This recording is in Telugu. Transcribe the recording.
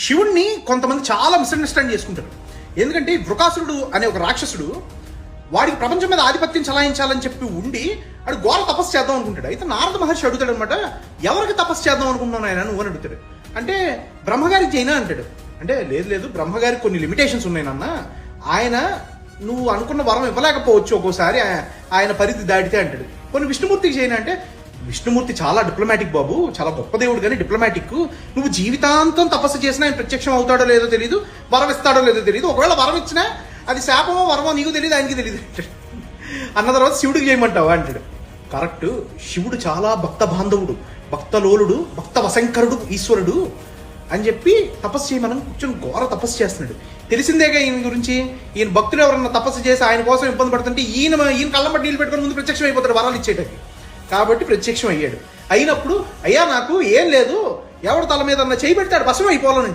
శివుణ్ణి కొంతమంది చాలా మిస్అండర్స్టాండ్ చేసుకుంటారు. ఎందుకంటే వృకాసురుడు అనే ఒక రాక్షసుడు వాడికి ప్రపంచం మీద ఆధిపత్యం చలాయించాలని చెప్పి ఉండి వాడు ఘోర తపస్సు చేద్దాం అనుకుంటాడు. అయితే నారద మహర్షి అడుగుతాడు అనమాట, ఎవరికి తపస్సు చేద్దాం అనుకుంటున్నాను ఆయన నువ్వు అని అడుగుతాడు. అంటే బ్రహ్మగారికి చేయనా అంటాడు. అంటే లేదు బ్రహ్మగారికి కొన్ని లిమిటేషన్స్ ఉన్నాయి నాన్న, ఆయన నువ్వు అనుకున్న వరం ఇవ్వలేకపోవచ్చు ఒక్కోసారి, ఆయన పరిధి దాటితే అంటాడు. కొన్ని విష్ణుమూర్తికి చేయనా అంటే విష్ణుమూర్తి చాలా డిప్లొమాటిక్ బాబు, చాలా గొప్ప దేవుడు కానీ డిప్లొమాటిక్, నువ్వు జీవితాంతం తపస్సు చేసినా ఆయన ప్రత్యక్షం అవుతాడో లేదో తెలియదు, వరం ఇస్తాడో లేదో తెలియదు, ఒకవేళ వరం ఇచ్చినా అది శాపమో వరమో నీకు తెలియదు ఆయనకి తెలియదు అన్న తర్వాత శివుడికి చేయమంటావా అంటాడు. కరెక్ట్, శివుడు చాలా భక్త బాంధవుడు, భక్తలోలుడు, భక్త వశంకరుడు, ఈశ్వరుడు అని చెప్పి తపస్సు చేయమని కూర్చొని ఘోర తపస్సు చేస్తున్నాడు. తెలిసిందేగా ఈయన గురించి, ఈయన భక్తులు ఎవరన్నా తపస్సు చేసి ఆయన కోసం ఇబ్బంది పడుతుంటే ఈయన కళ్ళం పట్టి నీళ్ళు పెట్టుకొని ముందు ప్రత్యక్షం అయిపోతాడు వరాలు ఇచ్చేటకి. కాబట్టి ప్రత్యక్షం అయ్యాడు. అయినప్పుడు అయ్యా నాకు ఏం లేదు, ఎవడు తల మీద చేయి పెడతాడు భస్మం అయిపోవాలని